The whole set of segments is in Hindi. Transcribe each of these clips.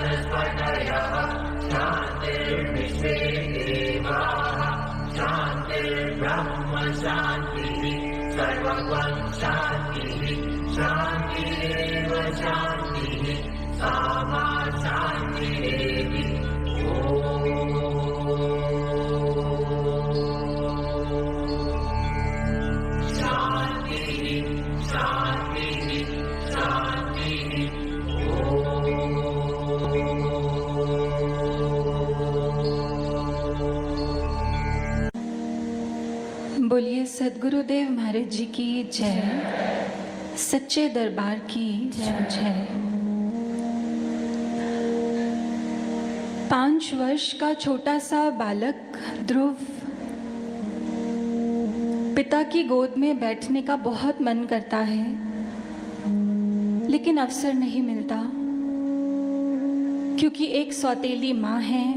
वनस्पतयः शान्तिर्विश्वे देवाः शान्तिर्ब्रह्म शान्तिः सर्वं शान्तिः शान्तिरेव शान्तिः सा मा शान्तिरेवि शान्तिः शान्तिः शान्तिः बोलिए सद्गुरुदेव महाराज जी की जय, सच्चे दरबार की जय। 5 वर्ष का छोटा सा बालक ध्रुव पिता की गोद में बैठने का बहुत मन करता है, लेकिन अवसर नहीं मिलता, क्योंकि एक सौतेली माँ है,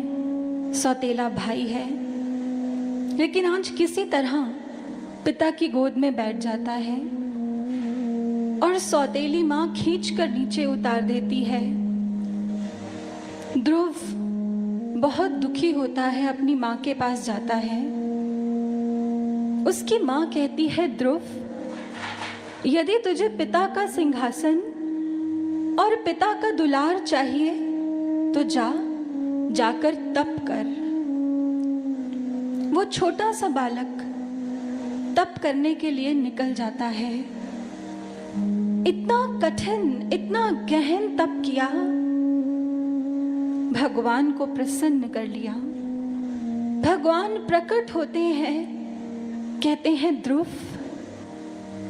सौतेला भाई है। लेकिन आज किसी तरह पिता की गोद में बैठ जाता है और सौतेली माँ खींचकर नीचे उतार देती है। ध्रुव बहुत दुखी होता है, अपनी माँ के पास जाता है। उसकी माँ कहती है, ध्रुव, यदि तुझे पिता का सिंहासन और पिता का दुलार चाहिए तो जाकर तप कर। वो छोटा सा बालक तप करने के लिए निकल जाता है। इतना कठिन, इतना गहन तप किया, भगवान को प्रसन्न कर लिया। भगवान प्रकट होते हैं, कहते हैं, ध्रुव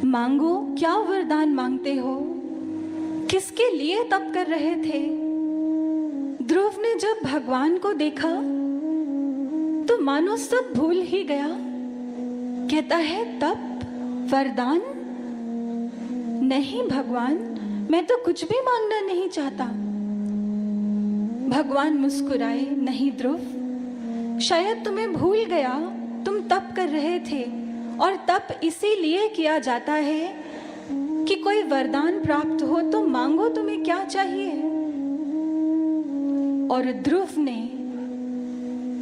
मांगो, क्या वरदान मांगते हो? किसके लिए तप कर रहे थे? ध्रुव ने जब भगवान को देखा तो मानो सब भूल ही गया। कहता है, तप, वरदान? नहीं भगवान, मैं तो कुछ भी मांगना नहीं चाहता। भगवान मुस्कुराए, नहीं ध्रुव, शायद तुम्हें भूल गया, तुम तप कर रहे थे और तप इसीलिए किया जाता है कि कोई वरदान प्राप्त हो। तो मांगो, तुम्हें क्या चाहिए? और ध्रुव ने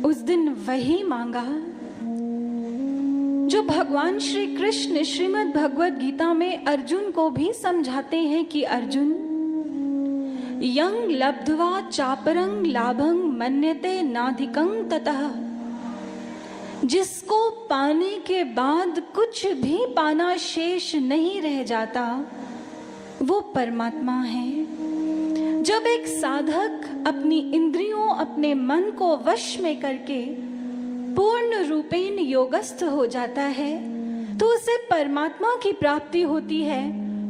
उस दिन वही मांगा जो भगवान श्री कृष्ण श्रीमद् भगवद गीता में अर्जुन को भी समझाते हैं कि अर्जुन, यं लब्ध्वा चापरं लाभं मन्यते नाधिकं ततः, जिसको पाने के बाद कुछ भी पाना शेष नहीं रह जाता, वो परमात्मा है। जब एक साधक अपनी इंद्रियों, अपने मन को वश में करके पूर्ण रूपेण योगस्थ हो जाता है तो उसे परमात्मा की प्राप्ति होती है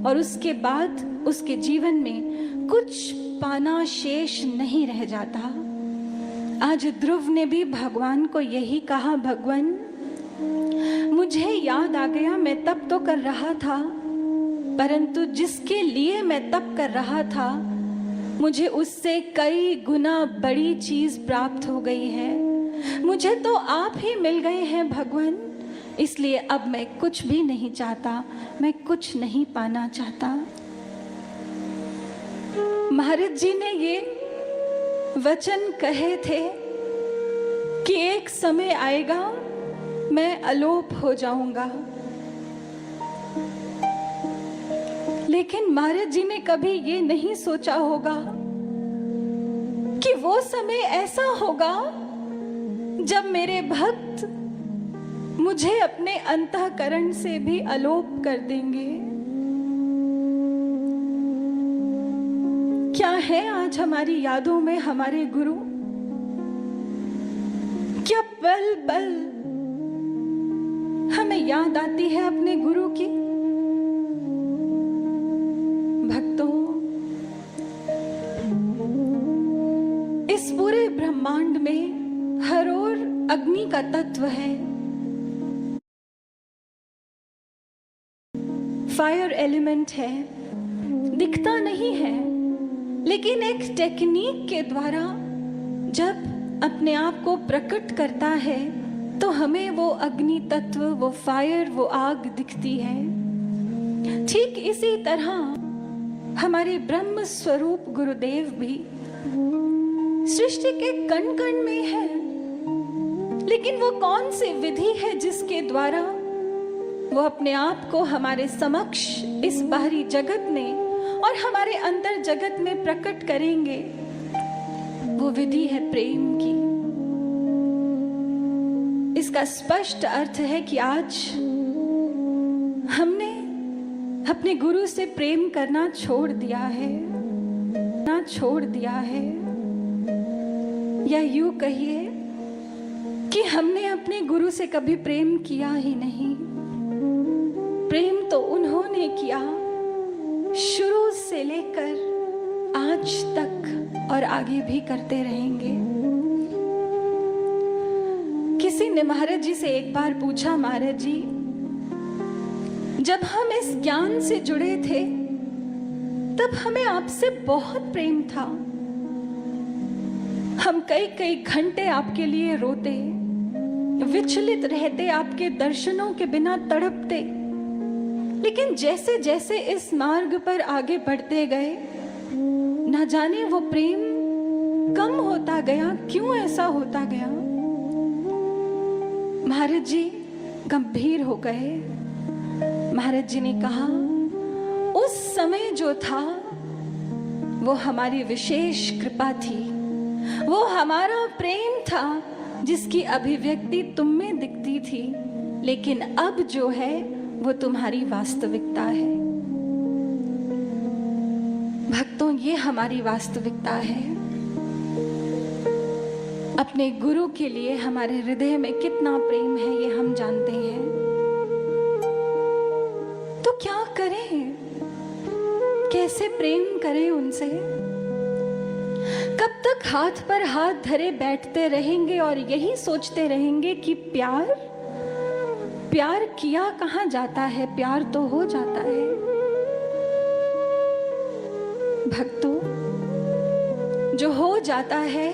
और उसके बाद उसके जीवन में कुछ पाना शेष नहीं रह जाता। आज ध्रुव ने भी भगवान को यही कहा, भगवान मुझे याद आ गया, मैं तप तो कर रहा था, परंतु जिसके लिए मैं तप कर रहा था मुझे उससे कई गुना बड़ी चीज प्राप्त हो गई है। मुझे तो आप ही मिल गए हैं भगवान, इसलिए अब मैं कुछ भी नहीं चाहता, मैं कुछ नहीं पाना चाहता। महाराज जी ने ये वचन कहे थे कि एक समय आएगा मैं अलोप हो जाऊंगा, लेकिन महाराज जी ने कभी ये नहीं सोचा होगा कि वो समय ऐसा होगा जब मेरे भक्त मुझे अपने अंतःकरण से भी अलोप कर देंगे। क्या है आज हमारी यादों में हमारे गुरु? क्या पल पल हमें याद आती है अपने गुरु की? भक्तों, इस पूरे ब्रह्मांड में हर ओर अग्नि का तत्व है, फायर एलिमेंट है, दिखता नहीं है, लेकिन एक टेक्निक के द्वारा जब अपने आप को प्रकट करता है तो हमें वो अग्नि तत्व, वो फायर, वो आग दिखती है। ठीक इसी तरह हमारे ब्रह्म स्वरूप गुरुदेव भी सृष्टि के कण कण में है, लेकिन वो कौन सी विधि है जिसके द्वारा वो अपने आप को हमारे समक्ष इस बाहरी जगत में और हमारे अंतर जगत में प्रकट करेंगे? वो विधि है प्रेम की। इसका स्पष्ट अर्थ है कि आज हमने अपने गुरु से प्रेम करना छोड़ दिया है, या यूं कहिए कि हमने अपने गुरु से कभी प्रेम किया ही नहीं। प्रेम तो उन्होंने किया शुरू से लेकर आज तक और आगे भी करते रहेंगे। किसी ने महाराज जी से एक बार पूछा, महाराज जी जब हम इस ज्ञान से जुड़े थे तब हमें आपसे बहुत प्रेम था, हम कई कई घंटे आपके लिए रोते, विचलित रहते, आपके दर्शनों के बिना तड़पते, लेकिन जैसे जैसे इस मार्ग पर आगे बढ़ते गए ना जाने वो प्रेम कम होता गया। क्यों ऐसा होता गया? महाराज जी गंभीर हो गए। महाराज जी ने कहा, उस समय जो था वो हमारी विशेष कृपा थी, वो हमारा प्रेम था जिसकी अभिव्यक्ति तुम में दिखती थी, लेकिन अब जो है वो तुम्हारी वास्तविकता है। भक्तों, ये हमारी वास्तविकता है। अपने गुरु के लिए हमारे हृदय में कितना प्रेम है ये हम जानते हैं। तो क्या करें? कैसे प्रेम करें उनसे? कब तक हाथ पर हाथ धरे बैठते रहेंगे और यही सोचते रहेंगे कि प्यार किया कहाँ जाता है, प्यार तो हो जाता है। भक्तों, जो हो जाता है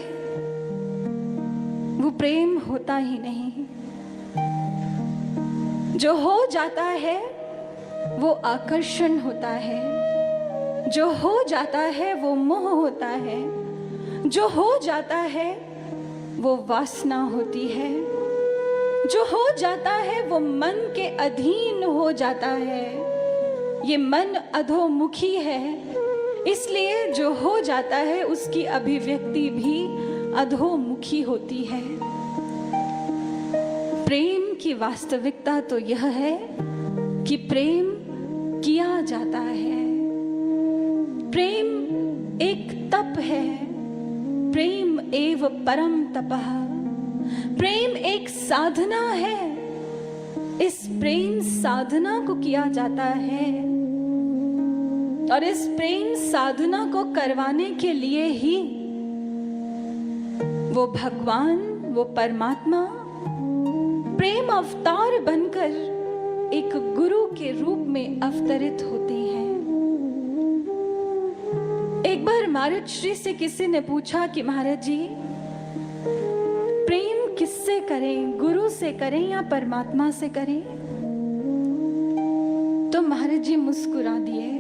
वो प्रेम होता ही नहीं। जो हो जाता है वो आकर्षण होता है, जो हो जाता है वो मोह होता है, जो हो जाता है वो वासना होती है, जो हो जाता है वो मन के अधीन हो जाता है। ये मन अधोमुखी है, इसलिए जो हो जाता है उसकी अभिव्यक्ति भी अधोमुखी होती है। प्रेम की वास्तविकता तो यह है कि प्रेम किया जाता है। प्रेम एक तप है, प्रेम एव परम तपः। प्रेम एक साधना है, इस प्रेम साधना को किया जाता है और इस प्रेम साधना को करवाने के लिए ही वो भगवान, वो परमात्मा प्रेम अवतार बनकर एक गुरु के रूप में अवतरित होते हैं। एक बार महाराज श्री से किसी ने पूछा कि महाराज जी प्रेम किससे करें, गुरु से करें या परमात्मा से करें? तो महाराज जी मुस्कुरा दिए।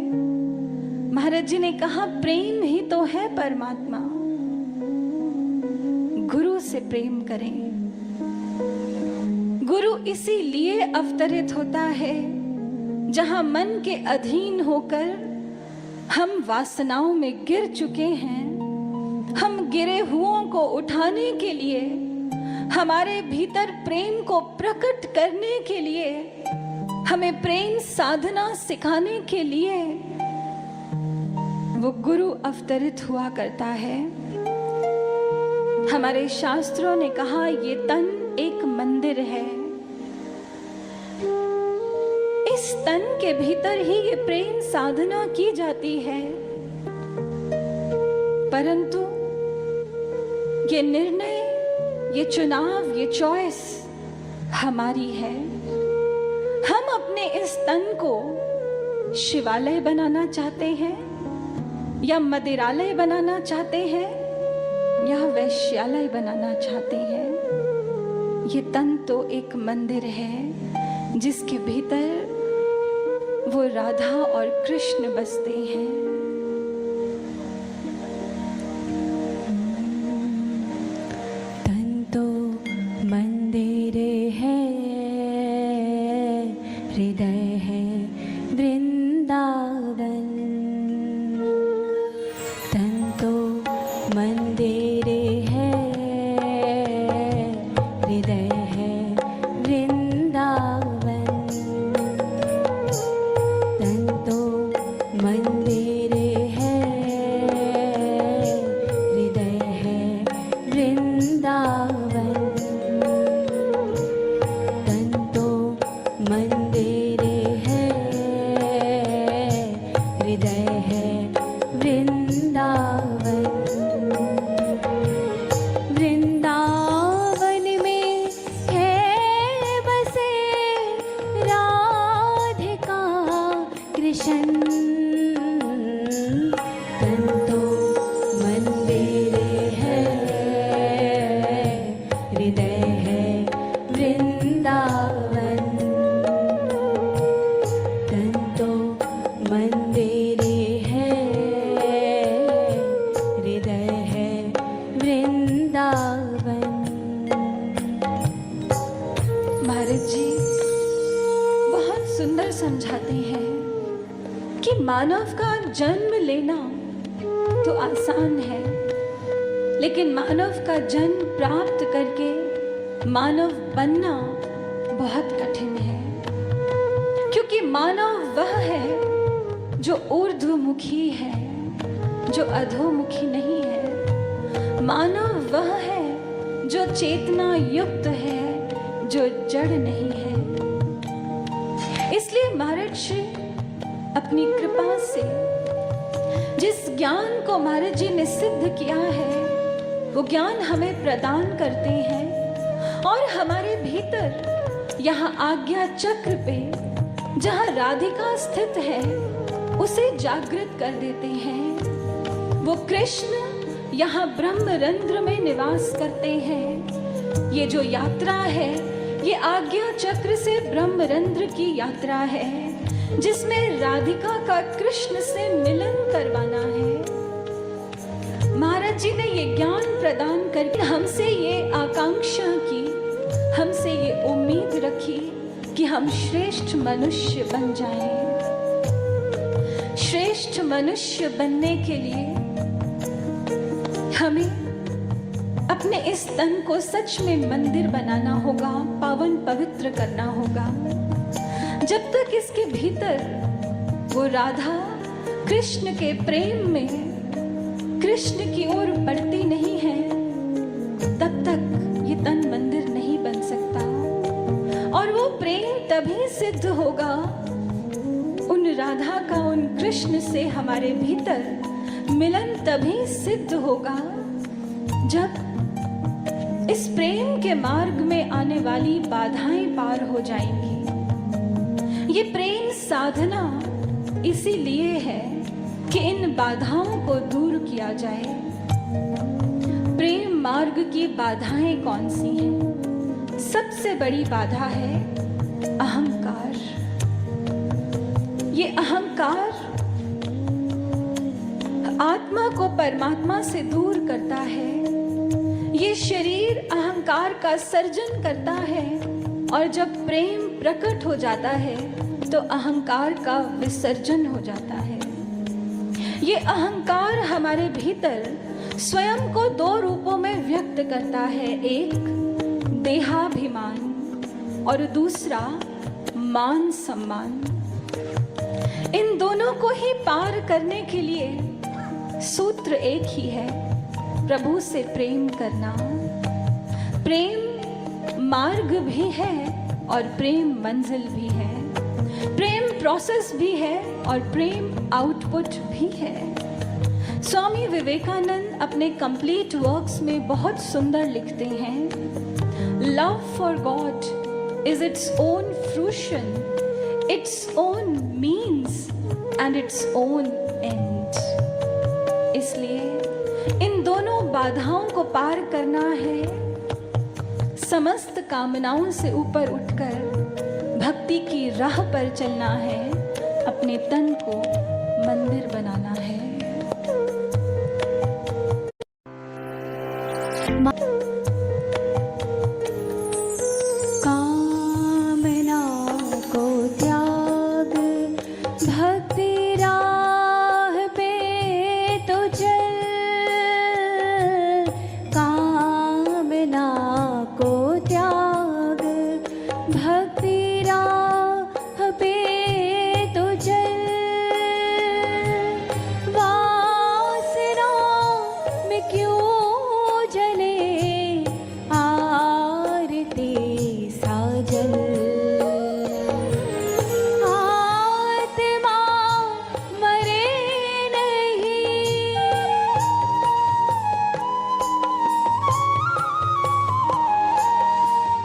महाराज जी ने कहा, प्रेम ही तो है परमात्मा, गुरु से प्रेम करें। गुरु इसीलिए अवतरित होता है जहां मन के अधीन होकर हम वासनाओं में गिर चुके हैं। हम गिरे हुओं को उठाने के लिए, हमारे भीतर प्रेम को प्रकट करने के लिए, हमें प्रेम साधना सिखाने के लिए वो गुरु अवतरित हुआ करता है। हमारे शास्त्रों ने कहा, ये तन एक मंदिर है, इस तन के भीतर ही ये प्रेम साधना की जाती है। परंतु ये निर्णय, ये चुनाव, ये चॉइस हमारी है। हम अपने इस तन को शिवालय बनाना चाहते हैं या मदिरालय बनाना चाहते हैं या वैश्यालय बनाना चाहते हैं। ये तन तो एक मंदिर है जिसके भीतर वो राधा और कृष्ण बसते हैं। मानव का जन्म लेना तो आसान है, लेकिन मानव का जन्म प्राप्त करके मानव बनना बहुत कठिन है। क्योंकि मानव वह है जो ऊर्ध्वमुखी है, जो अधोमुखी नहीं है। मानव वह है जो चेतना युक्त है, जो जड़ नहीं है। इसलिए महर्षि अपनी कृपा से जिस ज्ञान को महाराज जी ने सिद्ध किया है, वो ज्ञान हमें प्रदान करते हैं और हमारे भीतर यहाँ आज्ञा चक्र पे जहाँ राधिका स्थित है उसे जागृत कर देते हैं। वो कृष्ण यहाँ ब्रह्मरंध्र में निवास करते हैं। ये जो यात्रा है ये आज्ञा चक्र से ब्रह्मरंध्र की यात्रा है, जिसमें राधिका का कृष्ण से मिलन करवाना है। महाराज जी ने ये ज्ञान प्रदान करके हमसे ये आकांक्षा की, हमसे ये उम्मीद रखी कि हम श्रेष्ठ मनुष्य बन जाएं। श्रेष्ठ मनुष्य बनने के लिए हमें अपने इस तन को सच में मंदिर बनाना होगा, पावन पवित्र करना होगा। जब तक इसके भीतर वो राधा कृष्ण के प्रेम में कृष्ण की ओर बढ़ती नहीं है, तब तक ये तन मंदिर नहीं बन सकता। और वो प्रेम तभी सिद्ध होगा, उन राधा का उन कृष्ण से हमारे भीतर मिलन तभी सिद्ध होगा जब इस प्रेम के मार्ग में आने वाली बाधाएं पार हो जाएंगी। ये प्रेम साधना इसीलिए है कि इन बाधाओं को दूर किया जाए। प्रेम मार्ग की बाधाएं कौन सी हैं? सबसे बड़ी बाधा है अहंकार। ये अहंकार आत्मा को परमात्मा से दूर करता है। ये शरीर अहंकार का सर्जन करता है और जब प्रेम प्रकट हो जाता है तो अहंकार का विसर्जन हो जाता है। ये अहंकार हमारे भीतर स्वयं को दो रूपों में व्यक्त करता है, एक देहाभिमान और दूसरा मान सम्मान। इन दोनों को ही पार करने के लिए सूत्र एक ही है, प्रभु से प्रेम करना। प्रेम मार्ग भी है और प्रेम मंजिल भी है। प्रेम प्रोसेस भी है और प्रेम आउटपुट भी है। स्वामी विवेकानंद अपने कंप्लीट वर्क्स में बहुत सुंदर लिखते हैं, love for God is its own fruition, its own means and its own and. इसलिए इन दोनों बाधाओं को पार करना है, समस्त कामनाओं से ऊपर उठकर भक्ति की राह पर चलना है, अपने तन को मंदिर बनाना है। कामना को त्याग भक्ति राह पे तो चल, कामना को त्याग भक्ति राह पे तो चल, वासना में क्यों जले आरती साजल, आत्मा मरे नहीं,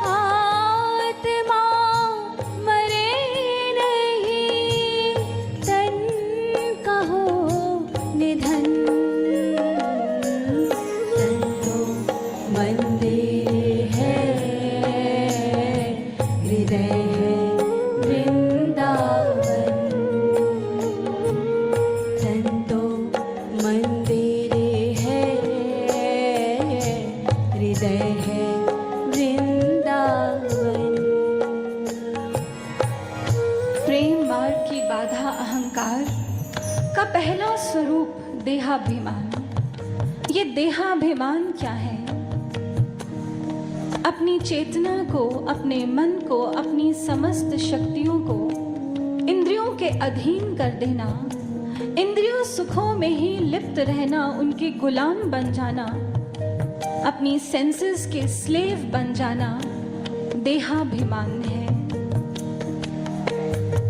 आत्मा मरे नहीं, तन का हो निधन, तन तो मंदिर है, हृदय है वृंदावन, तन तो मंदिर है, हृदय है वृंदावन। प्रेम मार्ग की बाधा अहंकार पहला स्वरूप देहाभिमान। ये देहाभिमान क्या है? अपनी चेतना को, अपने मन को, अपनी समस्त शक्तियों को इंद्रियों के अधीन कर देना, इंद्रियों सुखों में ही लिप्त रहना, उनके गुलाम बन जाना, अपनी सेंसेस के स्लेव बन जाना देहाभिमान है।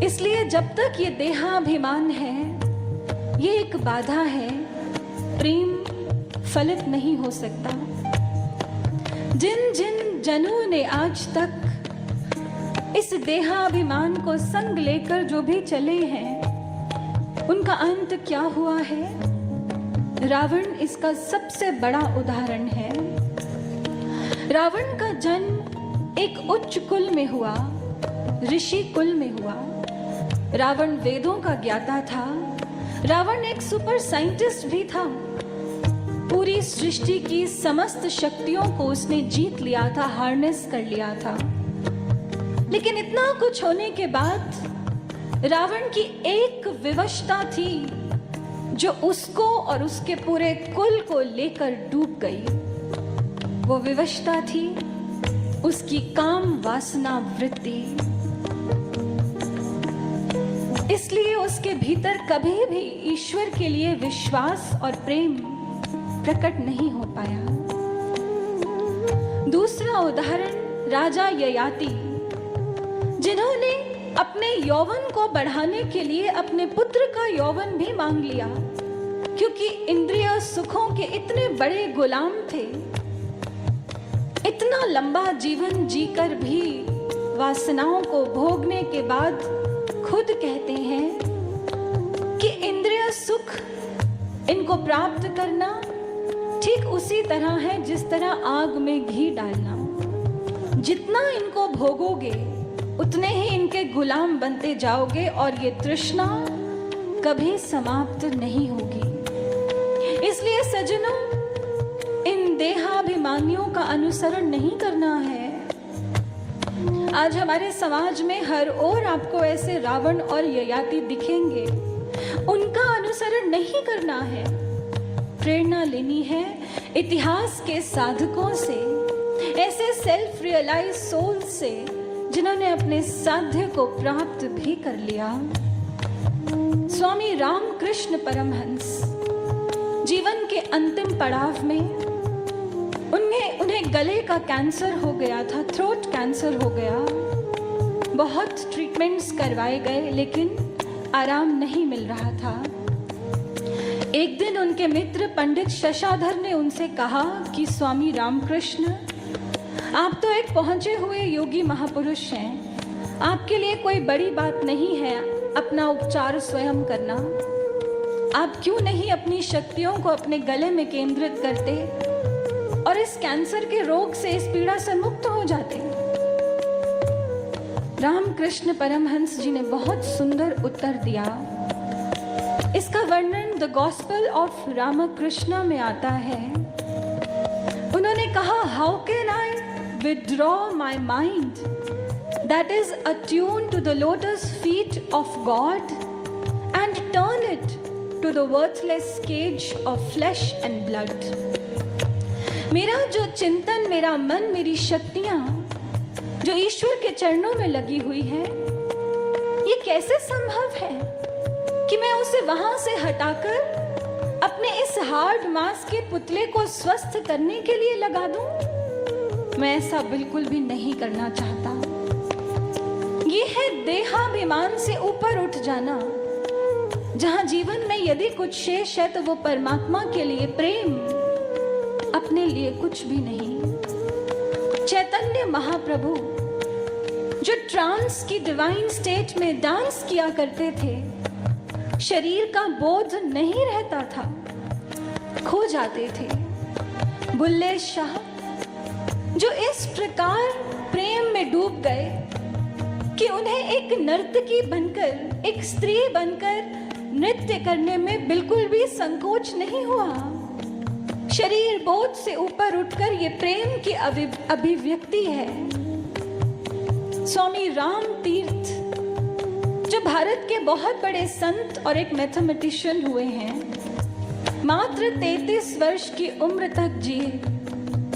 इसलिए जब तक ये देहाभिमान है, ये एक बाधा है, प्रेम फलित नहीं हो सकता। जिन जिन जनों ने आज तक इस देहाभिमान को संग लेकर जो भी चले हैं, उनका अंत क्या हुआ है? रावण इसका सबसे बड़ा उदाहरण है। रावण का जन्म एक उच्च कुल में हुआ, ऋषि कुल में हुआ। रावण वेदों का ज्ञाता था। रावण एक सुपर साइंटिस्ट भी था। पूरी सृष्टि की समस्त शक्तियों को उसने जीत लिया था, हार्नेस कर लिया था। लेकिन इतना कुछ होने के बाद रावण की एक विवशता थी जो उसको और उसके पूरे कुल को लेकर डूब गई। वो विवशता थी उसकी काम वासना वृत्ति। इसलिए उसके भीतर कभी भी ईश्वर के लिए विश्वास और प्रेम प्रकट नहीं हो पाया। दूसरा उदाहरण राजा ययाति, जिन्होंने अपने यौवन को बढ़ाने के लिए अपने पुत्र का यौवन भी मांग लिया, क्योंकि इंद्रिय सुखों के इतने बड़े गुलाम थे। इतना लंबा जीवन जीकर भी वासनाओं को भोगने के बाद खुद कहते हैं कि इंद्रिय सुख इनको प्राप्त करना ठीक उसी तरह है जिस तरह आग में घी डालना। जितना इनको भोगोगे उतने ही इनके गुलाम बनते जाओगे और ये तृष्णा कभी समाप्त नहीं होगी। इसलिए सज्जनों, इन देहाभिमानियों का अनुसरण नहीं करना है। आज हमारे समाज में हर ओर आपको ऐसे रावण और ययाति दिखेंगे। उनका अनुसरण नहीं करना है। प्रेरणा लेनी है इतिहास के साधकों से, ऐसे सेल्फ रियलाइज सोल से जिन्होंने अपने साध्य को प्राप्त भी कर लिया। स्वामी रामकृष्ण परमहंस जीवन के अंतिम पड़ाव में उन्हें गले का कैंसर हो गया था, थ्रोट कैंसर हो गया। बहुत ट्रीटमेंट्स करवाए गए लेकिन आराम नहीं मिल रहा था। एक दिन उनके मित्र पंडित शशाधर ने उनसे कहा कि स्वामी रामकृष्ण, आप तो एक पहुंचे हुए योगी महापुरुष हैं। आपके लिए कोई बड़ी बात नहीं है अपना उपचार स्वयं करना। आप क्यों नहीं अपनी शक्तियों को अपने गले में केंद्रित करते और इस कैंसर के रोग से, इस पीड़ा से मुक्त हो जाते। रामकृष्ण परमहंस जी ने बहुत सुंदर उत्तर दिया। इसका वर्णन द गॉस्पेल ऑफ रामकृष्ण में आता है। उन्होंने कहा, how can I withdraw my mind that is attune to the lotus feet of God and turn it to the worthless cage of flesh and blood. मेरा जो चिंतन, मेरा मन, मेरी शक्तियां जो ईश्वर के चरणों में लगी हुई है, ये कैसे संभव है कि मैं उसे वहां से हटाकर अपने इस हार्ड मांस के पुतले को स्वस्थ करने के लिए लगा दूं? मैं ऐसा बिल्कुल भी नहीं करना चाहता। ये है देहाभिमान से ऊपर उठ जाना, जहां जीवन में यदि कुछ शेष है तो वो परमात्मा के लिए प्रेम, अपने लिए कुछ भी नहीं। चैतन्य महाप्रभु जो ट्रांस की डिवाइन स्टेट में डांस किया करते थे, शरीर का बोध नहीं रहता था, खो जाते थे। बुल्ले शाह जो इस प्रकार प्रेम में डूब गए कि उन्हें एक नर्तकी बनकर, एक स्त्री बनकर नृत्य करने में बिल्कुल भी संकोच नहीं हुआ। शरीर बोध से ऊपर उठकर ये प्रेम की अभिव्यक्ति है। स्वामी राम तीर्थ जो भारत के बहुत बड़े संत और एक मैथमेटिशियन हुए हैं, मात्र 33 वर्ष की उम्र तक जिए,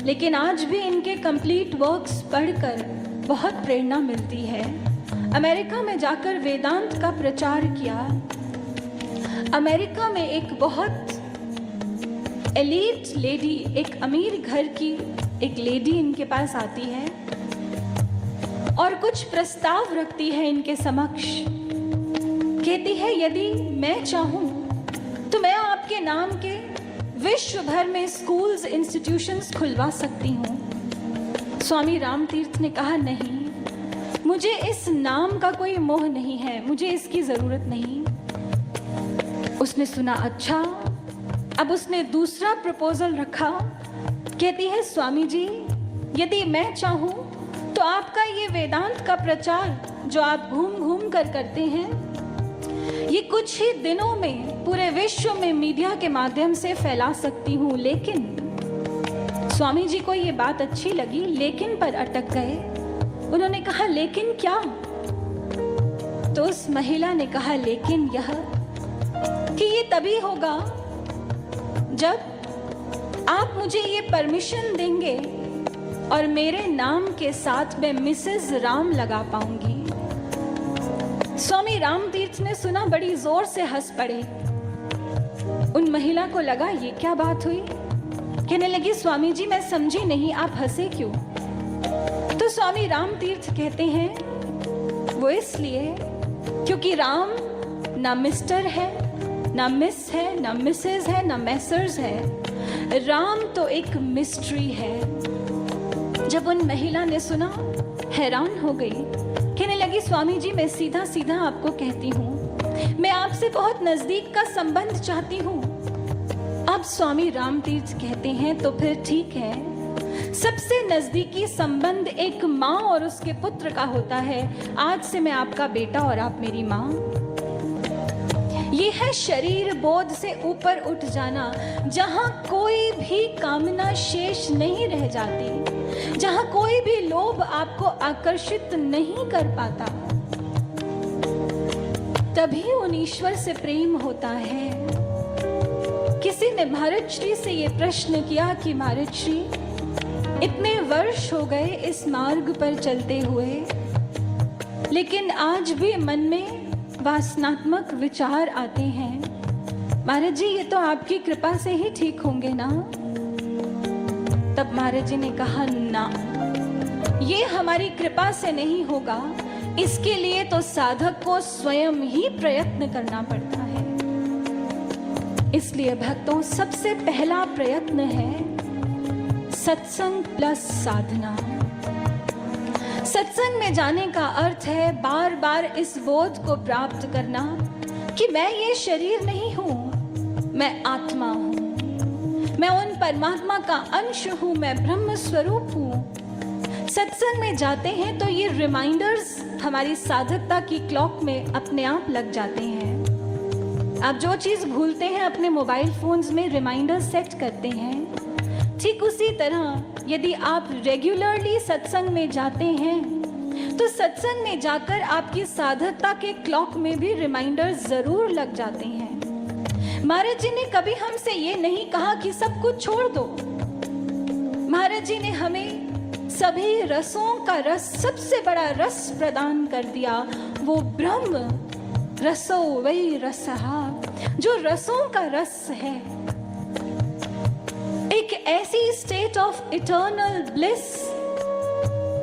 लेकिन आज भी इनके कंप्लीट वर्क्स पढ़कर बहुत प्रेरणा मिलती है। अमेरिका में जाकर वेदांत का प्रचार किया। अमेरिका में एक बहुत एलीट लेडी, एक अमीर घर की एक लेडी इनके पास आती है और कुछ प्रस्ताव रखती है इनके समक्ष। कहती है, यदि मैं चाहूं तो मैं आपके नाम के विश्व भर में स्कूल्स, इंस्टीट्यूशंस खुलवा सकती हूं। स्वामी रामतीर्थ ने कहा, नहीं, मुझे इस नाम का कोई मोह नहीं है, मुझे इसकी जरूरत नहीं। उसने सुना, अच्छा। अब उसने दूसरा प्रपोजल रखा। कहती है, स्वामी जी, यदि मैं चाहूं तो आपका ये वेदांत का प्रचार जो आप घूम घूम कर करते हैं, ये कुछ ही दिनों में पूरे विश्व में मीडिया के माध्यम से फैला सकती हूँ। लेकिन स्वामी जी को ये बात अच्छी लगी, लेकिन पर अटक गए। उन्होंने कहा, लेकिन क्या? तो उस महिला ने कहा, लेकिन यह कि ये तभी होगा जब आप मुझे ये परमिशन देंगे और मेरे नाम के साथ मैं मिसेस राम लगा पाऊंगी। स्वामी रामतीर्थ ने सुना, बड़ी जोर से हंस पड़े। उन महिला को लगा, ये क्या बात हुई? कहने लगी, स्वामी जी, मैं समझी नहीं, आप हंसे क्यों? तो स्वामी रामतीर्थ कहते हैं, वो इसलिए क्योंकि राम ना मिस्टर है, ना मिस है, ना मिसेस है, ना मैसर्स है। राम तो एक मिस्ट्री है। जब उन महिला ने सुना, हैरान हो गई। कहने लगी, स्वामी जी, मैं सीधा सीधा आपको कहती हूँ, मैं आपसे बहुत नजदीक का संबंध चाहती हूँ। अब स्वामी रामतीर्थ कहते हैं, तो फिर ठीक है, सबसे नजदीकी संबंध एक माँ और उसके पुत्र का होता है। आज से मैं आपका बेटा और आप मेरी माँ। ये है शरीर बोध से ऊपर उठ जाना, जहां कोई भी कामना शेष नहीं रह जाती, जहां कोई भी लोभ आपको आकर्षित नहीं कर पाता। तभी उन ईश्वर से प्रेम होता है। किसी ने महाराज श्री से ये प्रश्न किया कि महाराज श्री, इतने वर्ष हो गए इस मार्ग पर चलते हुए, लेकिन आज भी मन में वासनात्मक विचार आते हैं। महाराज जी, ये तो आपकी कृपा से ही ठीक होंगे ना? तब महाराज जी ने कहा, ना, ये हमारी कृपा से नहीं होगा। इसके लिए तो साधक को स्वयं ही प्रयत्न करना पड़ता है। इसलिए भक्तों, सबसे पहला प्रयत्न है सत्संग प्लस साधना। सत्संग में जाने का अर्थ है बार बार इस बोध को प्राप्त करना कि मैं ये शरीर नहीं हूं, मैं आत्मा हूं, मैं उन परमात्मा का अंश हूं, मैं ब्रह्म स्वरूप हूं। सत्संग में जाते हैं तो ये रिमाइंडर्स हमारी साधकता की क्लॉक में अपने आप लग जाते हैं। आप जो चीज भूलते हैं अपने मोबाइल फोन्स में रिमाइंडर सेट करते हैं। ठीक उसी तरह यदि आप रेगुलरली सत्संग में जाते हैं तो सत्संग में जाकर आपकी साधकता के क्लॉक में भी रिमाइंडर जरूर लग जाते हैं। महाराज जी ने कभी हमसे ये नहीं कहा कि सब कुछ छोड़ दो। महाराज जी ने हमें सभी रसों का रस, सबसे बड़ा रस प्रदान कर दिया, वो ब्रह्म रसो वही रसहा, जो रसों का रस है। एक ऐसी स्टेट ऑफ इटर्नल ब्लिस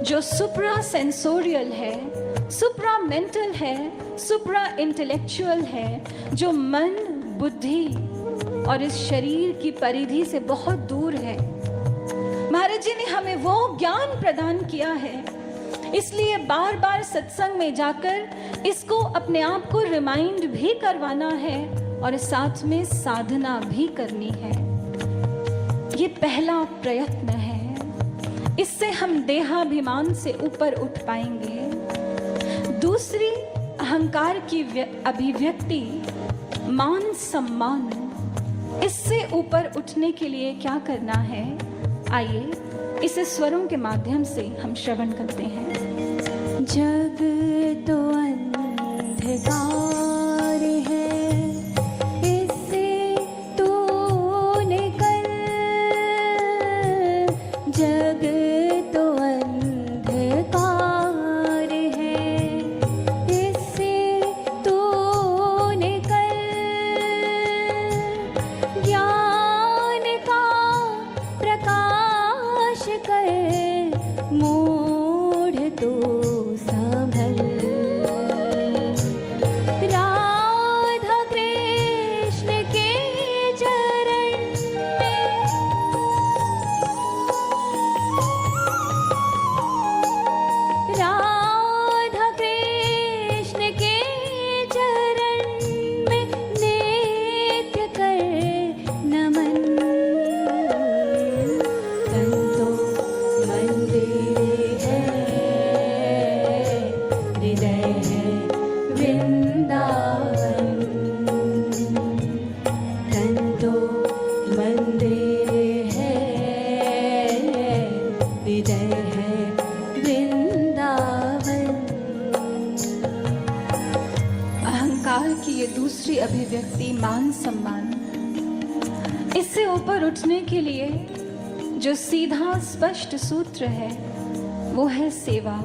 जो सुप्रा सेंसोरियल है, सुप्रा मेंटल है, सुप्रा इंटेलेक्चुअल है, जो मन, बुद्धि और इस शरीर की परिधि से बहुत दूर है। महाराज जी ने हमें वो ज्ञान प्रदान किया है। इसलिए बार बार सत्संग में जाकर इसको अपने आप को रिमाइंड भी करवाना है और साथ में साधना भी करनी है। ये पहला प्रयत्न है। इससे हम देहाभिमान से ऊपर उठ पाएंगे। दूसरी, अहंकार की अभिव्यक्ति, मान सम्मान, इससे ऊपर उठने के लिए क्या करना है? आइए इसे स्वरों के माध्यम से हम श्रवण करते हैं। जग तो अंधेरा अंधकार है, इससे तूने कर जग तो अंधकार है, इससे तूने कर ज्ञान का प्रकाश कर मूढ़ तो संभल। राधा कृष्ण के चरण में राधा कृष्ण के चरण में नित्य कर नमन। संतो मंदिर है, हृदय है वृंदावन। संतो मंदिर है, हृदय है वृंदावन। अहंकार की ये दूसरी अभिव्यक्ति मान सम्मान, इससे ऊपर उठने के लिए जो सीधा स्पष्ट सूत्र है वो है सेवा।